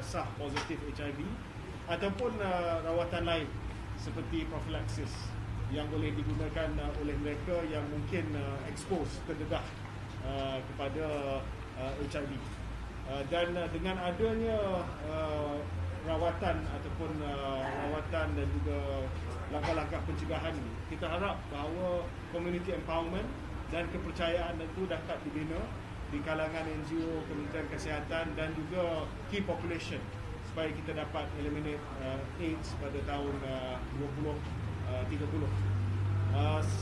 sah positif HIV, ataupun rawatan lain seperti profilaksis yang boleh digunakan oleh mereka yang mungkin expose, terdedah kepada HIV. Dan dengan adanya rawatan ataupun rawatan dan juga langkah-langkah pencegahan ini, kita harap bahawa community empowerment dan kepercayaan itu dapat dibina di kalangan NGO, Kementerian Kesihatan dan juga key population supaya kita dapat eliminate AIDS pada tahun 2030.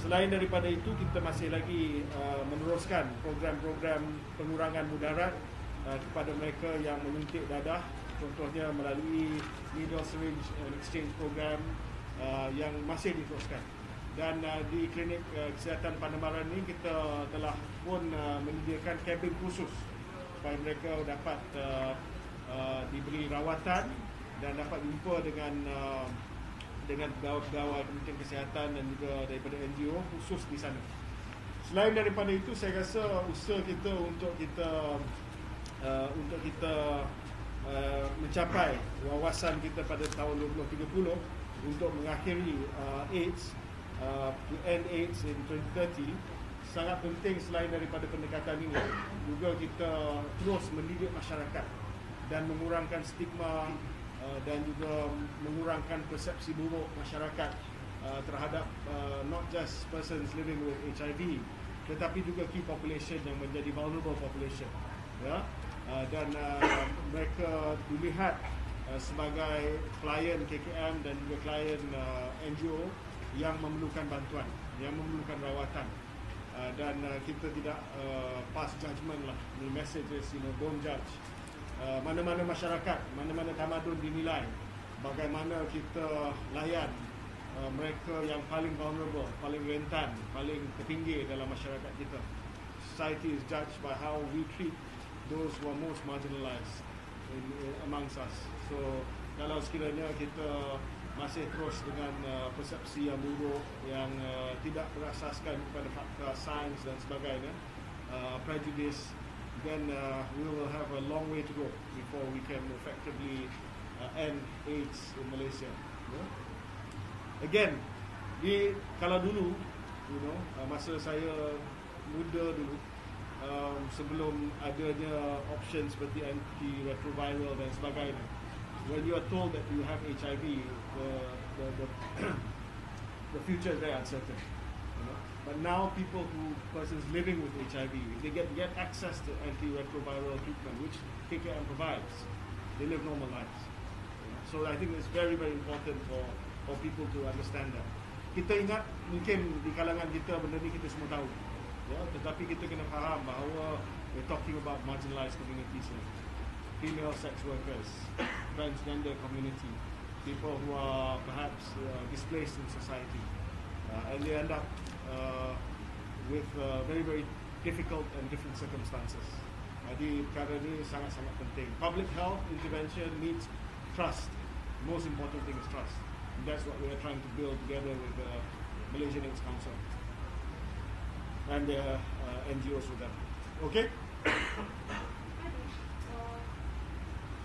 Selain daripada itu, kita masih lagi meneruskan program-program pengurangan mudarat kepada mereka yang menyuntik dadah, contohnya melalui needle syringe exchange program yang masih diteruskan. Dan di klinik kesihatan Pandamaran ini kita telah pun menyediakan kabin khusus supaya mereka dapat diberi rawatan dan dapat jumpa dengan pegawai-pegawai Kementerian Kesihatan dan juga daripada NGO khusus di sana. Selain daripada itu, saya rasa usaha kita untuk kita mencapai wawasan kita pada tahun 2030 untuk mengakhiri AIDS, to end AIDS in 2030, sangat penting. Selain daripada pendekatan ini, juga kita terus mendidik masyarakat dan mengurangkan stigma dan juga mengurangkan persepsi buruk masyarakat terhadap not just persons living with HIV, tetapi juga key population yang menjadi vulnerable population, ya. Dan mereka dilihat sebagai klien KKM dan juga klien NGO yang memerlukan bantuan, yang memerlukan rawatan, dan kita tidak pass judgement lah. The message is, don't judge. Mana-mana masyarakat, mana-mana tamadun dinilai, bagaimana kita layan mereka yang paling vulnerable, paling rentan, paling terpinggir dalam masyarakat kita. Society is judged by how we treat those who are most marginalized amongst us. So kalau sekiranya kita masih terus dengan persepsi yang buruk, yang tidak berasaskan kepada fakta sains dan sebagainya, prejudice, then we will have a long way to go before we can effectively end AIDS in Malaysia. Again, kalau dulu, masa saya muda dulu, sebelum adanya option seperti antiretroviral dan sebagainya, when you are told that you have HIV, the future is very uncertain. But now persons living with HIV, they get access to antiretroviral treatment, which KKM provides. They live normal lives. So I think it's very, very important for people to understand that. Kita ingat, mungkin di kalangan kita benda ni kita semua tahu, ya, tetapi kita kena faham bahawa we're talking about marginalized communities, female sex workers, transgender community, people who are perhaps displaced in society, and they end up with very, very difficult and different circumstances. Jadi perkara ini sangat-sangat penting. Public health intervention needs trust. The most important thing is trust. And that's what we are trying to build together with the Malaysian AIDS Council and the NGOs with them. Okay?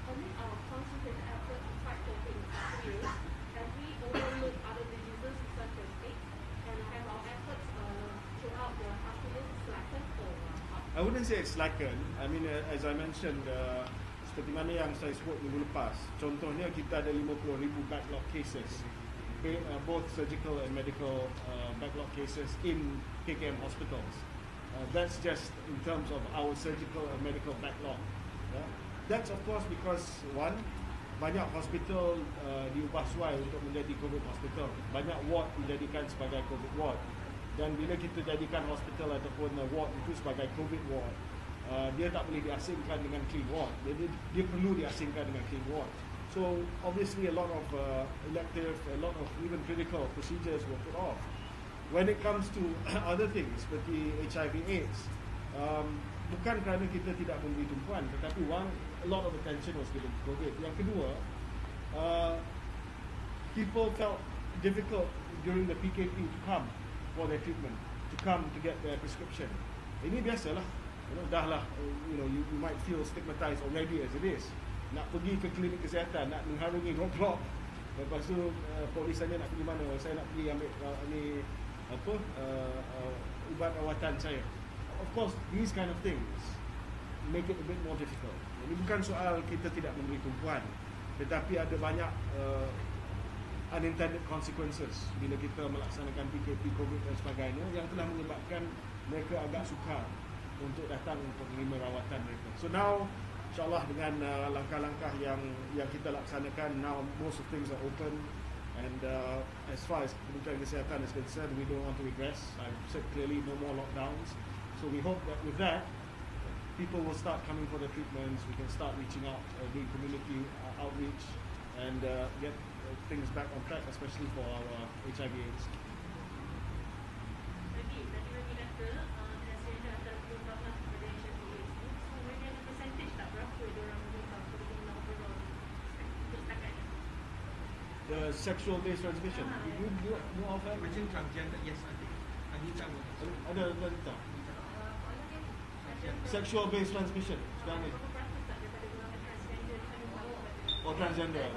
Amid our concentrated effort to fight COVID in past years, have we overlooked other diseases such as AIDS, and have our efforts throughout the past years slackened or I wouldn't say it's slackened. I mean, as I mentioned, seperti mana yang saya sebut minggu lepas, contohnya kita ada 50,000 backlog cases, both surgical and medical backlog cases in KKM hospitals. That's just in terms of our surgical and medical backlog. That's of course because one, banyak hospital diubah suai untuk menjadi COVID hospital. Banyak ward dijadikan sebagai COVID ward. Dan bila kita jadikan hospital ataupun ward itu sebagai COVID ward, dia tak boleh diasingkan dengan clean ward. Dia perlu diasingkan dengan clean ward. So obviously a lot of elective, a lot of even critical procedures were put off. When it comes to other things seperti HIV/AIDS, bukan kerana kita tidak memberi tumpuan, tetapi one, a lot of attention was given to COVID. Yang kedua, people felt difficult during the PKP to come for their treatment, to come to get their prescription. Ini biasalah, dah lah, you might feel stigmatized already as it is. nak pergi ke klinik kesihatan, nak mengharungi roadblock. Lepas tu polis tanya nak pergi mana, saya nak pergi ambil ubat rawatan saya. Of course, these kind of things make it a bit more difficult. Ini bukan soal kita tidak memberi tumpuan, tetapi ada banyak unintended consequences bila kita melaksanakan PKP COVID dan sebagainya yang telah menyebabkan mereka agak sukar untuk datang untuk menerima rawatan mereka. So now, insyaAllah dengan langkah-langkah yang kita laksanakan, now most of things are open, and as far as Menteri Kesihatan is concerned, we don't want to regress. I've said clearly no more lockdowns. So we hope that with that, people will start coming for their treatments. We can start reaching out, doing community outreach, and get things back on track, especially for our HIV/AIDS. The sexual-based transmission. You offer? Macam transgender, yes, ada tak? Sexual-based transmission sekarang ni. Oh, transgender.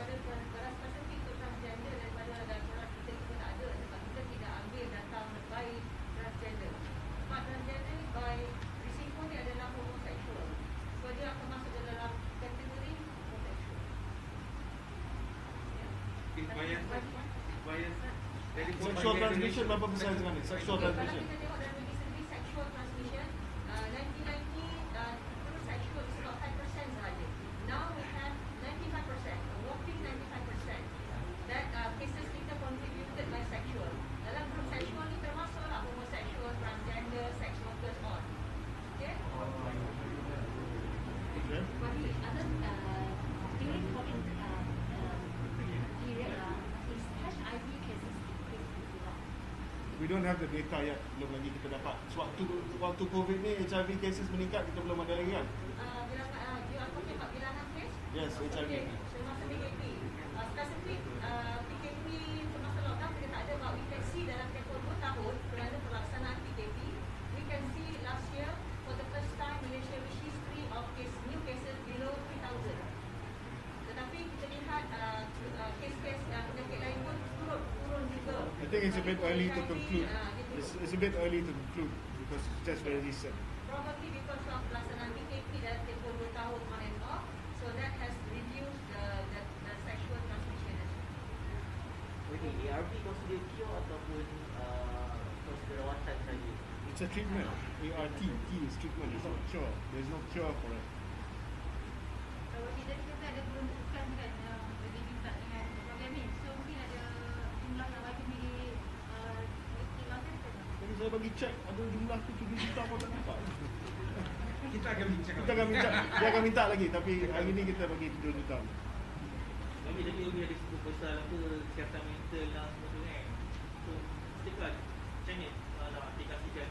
Sexual transmission berapa besar sekarang ni? Sexual transmission. Kalau kita tengok dari recently sexual transmission, 1990 sexual is about 5% sahaja. Now we have 95%, a whopping 95% that cases kita contributed by sexual. Dalam group sexual ni termasuklah homosexual, transgender, sex workers, all. Okay? Okay. But the other during COVID period is HIV cases increased a lot. We don't have the data yet, belum lagi kita dapat. Waktu COVID ni HIV cases meningkat, kita belum ada lagi kan? You are talking about bilangan case? Yes, HIV. Okay, semasa PKP. Spesifik PKP semasa lockdown kita tak ada, but we can see dalam tempoh 2 tahun kerana pelaksanaan PKP, we can see last year for the first time Malaysia reached history of new cases below 3,000. Tetapi kita lihat kes-kes penyakit lain pun turun juga. I think it's a bit early to conclude. It's a bit early to conclude because it's just very recent. Probably because of pelaksanaan PKP dalam tempoh 2 tahun on and off, so that has reduced the sexual transmission as well. Okay, ARV consider cure ataupun consider rawatan saja? It's a treatment. ART, T is treatment. It's not cure. There's no cure for it. Kalau kita ada peruntukan kan bagi kita dengan program ni, so mungkin ada jumlah yang bagi Jadi saya bagi cek, ada jumlah tu 7 juta apa tak nampak. Kita akan bincang. Dia akan minta lagi, tapi hari ni kita bagi 7 juta. Tapi ada satu pasal apa kesihatan mental dan semua tu kan. So, setiap macam ni nak aplikasikan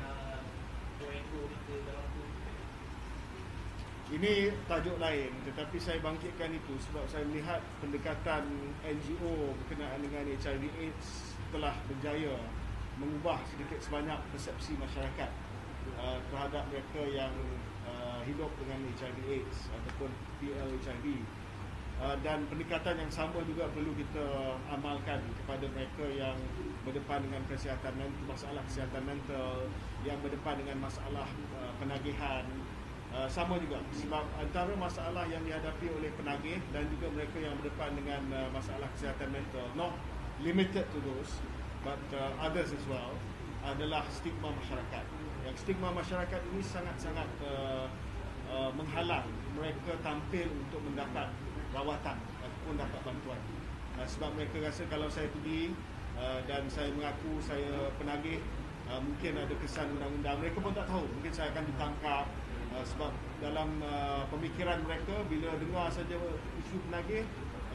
Go-NGO ni ke dalam tu. Ini tajuk lain, tetapi saya bangkitkan itu sebab saya melihat pendekatan NGO berkenaan dengan HIV/AIDS telah berjaya mengubah sedikit sebanyak persepsi masyarakat terhadap mereka yang hidup dengan HIV/AIDS ataupun PL-HIV. Dan pendekatan yang sama juga perlu kita amalkan kepada mereka yang berdepan dengan kesihatan mental, masalah kesihatan mental, yang berdepan dengan masalah penagihan. Sama juga sebab antara masalah yang dihadapi oleh penagih dan juga mereka yang berdepan dengan masalah kesihatan mental, not limited to those but others as well, adalah stigma masyarakat. Yang stigma masyarakat ini sangat-sangat menghalang mereka tampil untuk mendapat rawatan ataupun dapat bantuan. Sebab mereka rasa kalau saya pergi dan saya mengaku saya penagih, mungkin ada kesan undang-undang. Mereka pun tak tahu, mungkin saya akan ditangkap. Sebab dalam pemikiran mereka, bila dengar saja isu penagih,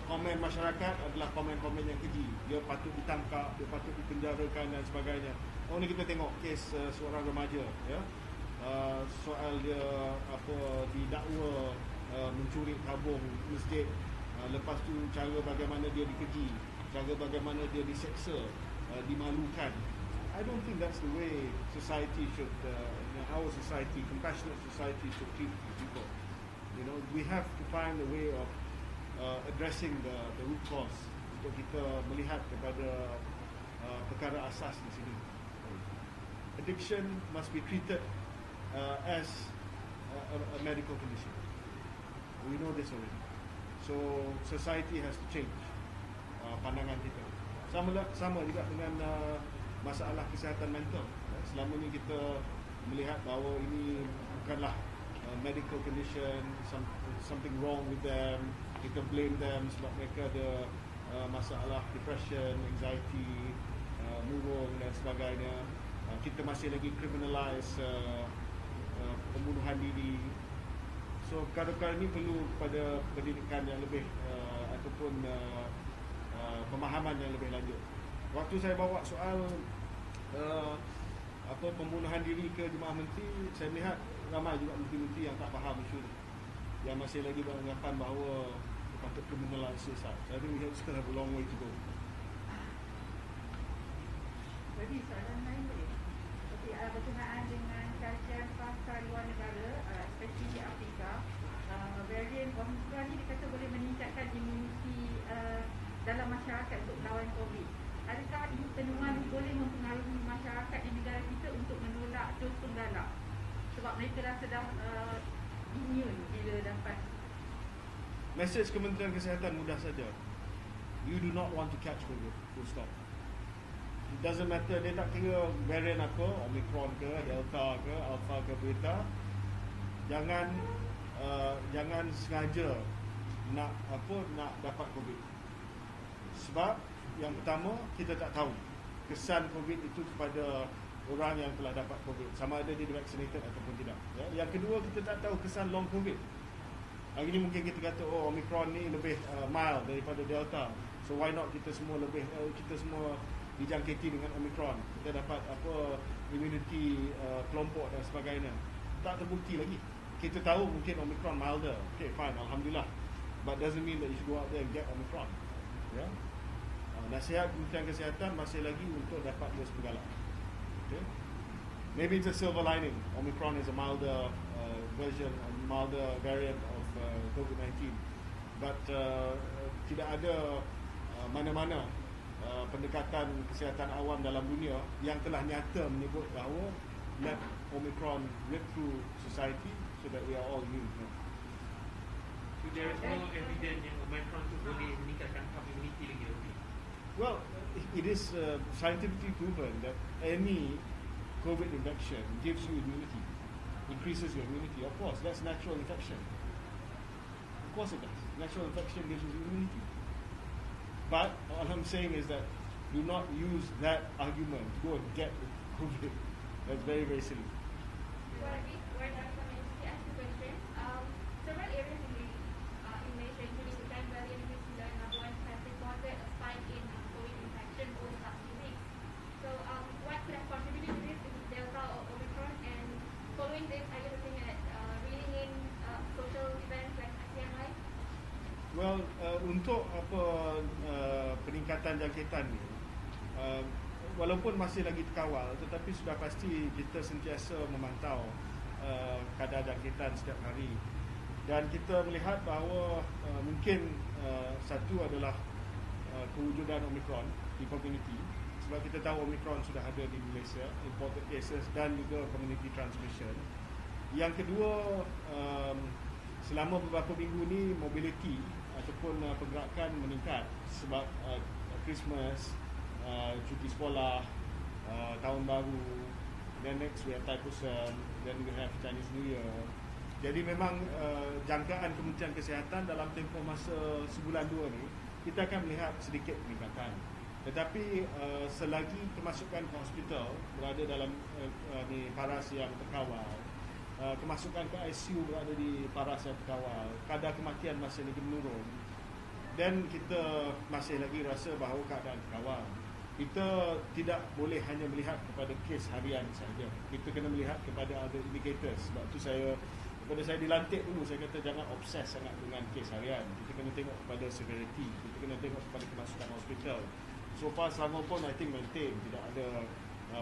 komen masyarakat adalah komen-komen yang keji. Dia patut ditangkap, dia patut dipenjarakan dan sebagainya. Oh, ni kita tengok kes seorang remaja, ya. Soal dia didakwa mencuri tabung masjid. Lepas tu cara bagaimana dia dikeji, cara bagaimana dia diseksa, dimalukan. I don't think that's the way society should, our society, compassionate society should treat people. You know, we have to find a way of addressing the root cause, untuk kita melihat kepada perkara asas di sini. Addiction must be treated as a medical condition. We know this already. So society has to change pandangan kita. Sama juga dengan masalah kesihatan mental. Selama ni kita melihat bahawa ini bukanlah medical condition, something wrong with them. Kita blame them sebab mereka ada masalah depression, anxiety, murung dan sebagainya. Kita masih lagi criminalize pembunuhan diri. So perkara-perkara ini perlu pada pendidikan yang lebih ataupun pemahaman yang lebih lanjut. Waktu saya bawa soal pembunuhan diri ke jemaah menteri, saya melihat ramai juga menteri-menteri yang tak faham isu ini, yang masih lagi beranggapan bahawa patut criminalize suicide. I think we still have a long way to go. Jadi soalan lain boleh? Okey, berkenaan dengan kajian pasar luar negara, especially di Afrika, varian Omicron ni dikata boleh meningkatkan imuniti dalam masyarakat untuk melawan COVID. Adakah ini penemuan boleh mempengaruhi masyarakat di negara kita untuk menolak dos penggalak? Sebab mereka rasa dah immune bila dapat. Mesej Kementerian Kesihatan mudah saja. You do not want to catch COVID. Full stop. It doesn't matter, dia tak kira varian apa, Omicron ke, Delta ke, Alpha ke, Beta. Jangan sengaja nak dapat COVID. Sebab yang pertama, kita tak tahu kesan COVID itu kepada orang yang telah dapat COVID, sama ada dia vaccinated ataupun tidak. Ya. Yang kedua, kita tak tahu kesan long COVID. Hari ini mungkin kita kata, oh, Omicron ni lebih mild daripada Delta, so why not kita semua dijangkiti dengan Omicron, kita dapat immunity kelompok dan sebagainya. Tak terbukti lagi. Kita tahu mungkin Omicron milder, okay fine, Alhamdulillah, but doesn't mean that you should go out there and get Omicron. Ya. Nasihat Kementerian Kesihatan masih lagi untuk dapat dos penggalak. Okay. Maybe it's a silver lining. Omicron is a milder version, a milder variant of COVID-19. But tidak ada mana-mana pendekatan kesihatan awam dalam dunia yang telah nyata menyebut bahawa let Omicron rip through society so that we are all immune. So there is no evidence yang Omicron tu boleh meningkatkan immunity lagi. Well, it is scientifically proven that any COVID infection gives you immunity, increases your immunity. Of course, that's natural infection. Of course it does. Natural infection gives you immunity. But all I'm saying is that do not use that argument to go and get COVID. That's very, very silly. Several areas in Malaysia, including the Grand Valley and Sidang and AWANI, have reported a spike in COVID infection over the last few weeks. So, what could have contributed to this? Is it Delta or Omicron? And following this, are you looking at reeling in social events like ASEAN Live? Well, untuk peningkatan jangkitan ni, walaupun masih lagi terkawal, tetapi sudah pasti kita sentiasa memantau kadar jangkitan setiap hari. Dan kita melihat bahawa mungkin satu adalah kewujudan Omicron di community, sebab kita tahu Omicron sudah ada di Malaysia, imported cases dan juga community transmission. Yang kedua, selama beberapa minggu ni mobility ataupun pergerakan meningkat sebab Christmas, cuti sekolah, tahun baru, then next we have Thaipusam, then we have Chinese New Year. Jadi memang jangkaan Kementerian Kesihatan dalam tempoh masa sebulan dua ni kita akan melihat sedikit peningkatan. Tetapi selagi kemasukan ke hospital berada dalam paras yang terkawal, kemasukan ke ICU berada di paras yang terkawal, kadar kematian masih lagi menurun, dan kita masih lagi rasa bahawa keadaan terkawal. Kita tidak boleh hanya melihat kepada kes harian saja. Kita kena melihat kepada other indicators. Sebab tu daripada saya dilantik dulu, saya kata jangan obses sangat dengan kes harian. Kita kena tengok kepada severity, kita kena tengok kepada kemasukan hospital. So far Selangor pun I think maintain, tidak ada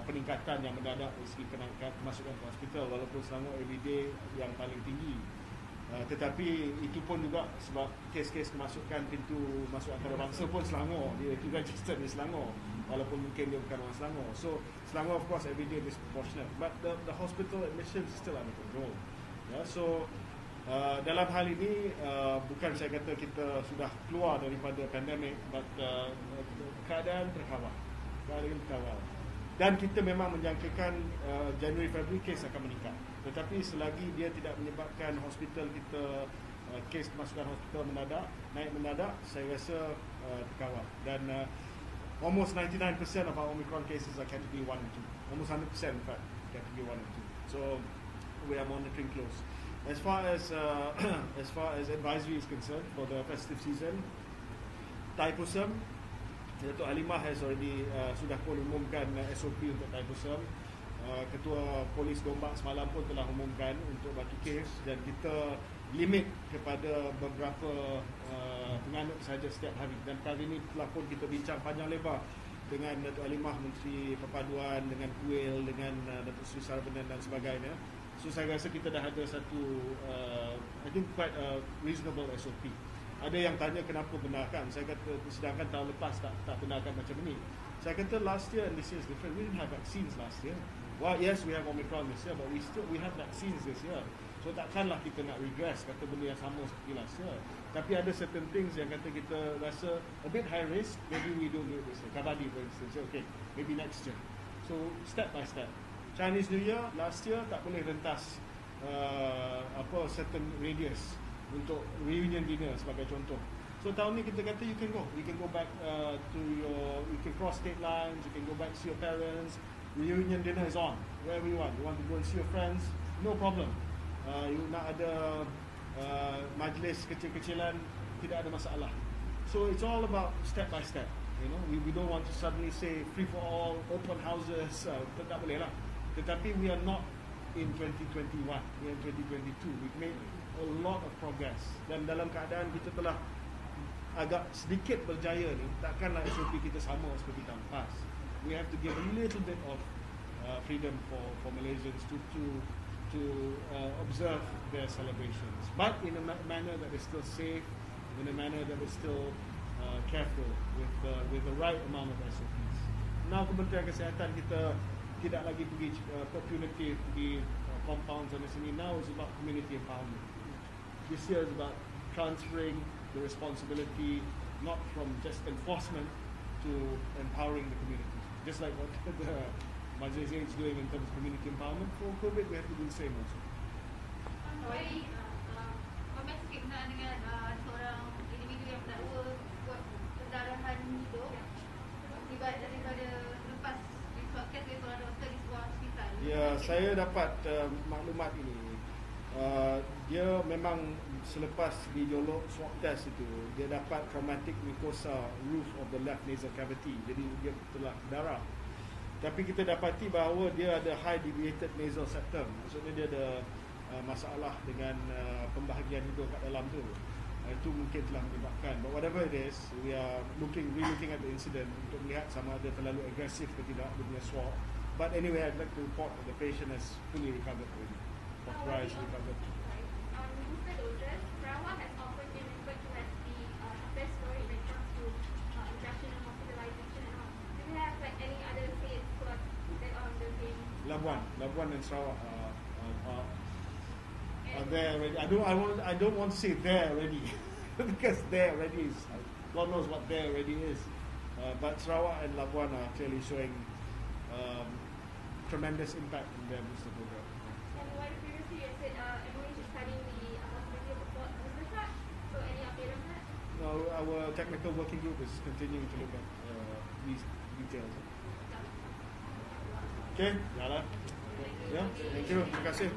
peningkatan yang mendadak dari segi kemasukan ke hospital, walaupun Selangor everyday yang paling tinggi. Tetapi itu pun juga sebab kes-kes kemasukan pintu masuk antarabangsa pun Selangor, dia itu registered di Selangor walaupun mungkin dia bukan orang Selangor. So Selangor of course every day disproportionate, but the hospital admission is still under control. So dalam hal ini bukan saya kata kita sudah keluar daripada pandemik, but keadaan terkawal. Dan kita memang menjangkakan Januari Februari kes akan meningkat. Tetapi selagi dia tidak menyebabkan hospital kita kes kemasukan hospital naik mendadak, saya rasa terkawal. Dan almost 99% of our Omicron cases are category 1 and 2. Almost 100% in fact category 1 and 2. So we are monitoring close. As far as advisory is concerned for the festive season, Thaipusam, Datuk Halimah has already sudah pun umumkan SOP untuk Thaipusam. Ketua Polis Gombak semalam pun telah umumkan untuk baki kes, dan kita limit kepada beberapa penganut sahaja setiap hari. Dan kali ini telah pun kita bincang panjang lebar dengan Datuk Halimah, Menteri Perpaduan, dengan Kuil, dengan Datuk Seri Saravanan dan sebagainya. So saya rasa kita dah ada satu I think quite a reasonable SOP. Ada yang tanya kenapa benarkan. Saya kata sedangkan tahun lepas tak benarkan macam ini. Saya kata last year and this year is different. We didn't have vaccines last year. Well, yes, we have Omicron this year, but we have vaccines this year. So takkanlah kita nak regress kata benda yang sama seperti last year. Tapi ada certain things yang kata kita rasa a bit high risk, maybe we don't do it this year. Kabadi for instance, okay, maybe next year. So step by step. Chinese New Year last year tak boleh rentas certain radius untuk reunion dinner sebagai contoh. So tahun ni kita kata you can go back you can cross state lines, you can go back see your parents. Reunion dinner is on wherever you want to go and see your friends, no problem. You nak ada majlis kecil-kecilan, tidak ada masalah. So it's all about step by step, you know. We don't want to suddenly say free for all, open houses, tak boleh lah. Tetapi we are not in 2021, we are in 2022. We've made a lot of progress, dan dalam keadaan kita telah agak sedikit berjaya ni, takkanlah SOP kita sama seperti tahun lepas. We have to give a little bit of freedom for Malaysians to observe their celebrations, but in a manner that is still safe, in a manner that is still careful with the right amount of SOPs. Now Kementerian Kesihatan kita tidak lagi pergi punitive di compounds dan sini. Now it's about community empowerment. This year is about transferring the responsibility not from just enforcement to empowering the community. Just like what the Majlis is doing in terms of community empowerment, for COVID we have to do the same also. Komen sikit berkenaan dengan seorang individu yang mendakwa buat pendarahan hidup daripada lepas diswabkan oleh seorang doktor di sebuah hospital. Ya, saya dapat maklumat ini. Dia memang selepas dijolok swab test itu, dia dapat traumatic mucosa roof of the left nasal cavity. Jadi dia telah darah. Tapi kita dapati bahawa dia ada high deviated nasal septum. Maksudnya dia ada masalah dengan pembahagian hidung kat dalam tu. Itu mungkin telah menyebabkan. But whatever it is, we are looking at the incident untuk melihat sama ada terlalu agresif ke tidak dia punya swab. But anyway, I'd like to report that the patient has fully recovered already. Authorized recovered. Booster doses, Sarawak has often been referred to as the best story when it comes to infection and hospitalization and all. Do you have like any other states that are on the same? Labuan and Sarawak are there already. I don't want to say there already because there already is. God knows what there already is. But Sarawak and Labuan are clearly showing tremendous impact in their booster program. And while previously you said MOH is studying the possibility of a booster shot. So any update on that? No, our technical working group is continuing to look at these details. Okay, jalan. Yeah, thank you. Terima kasih.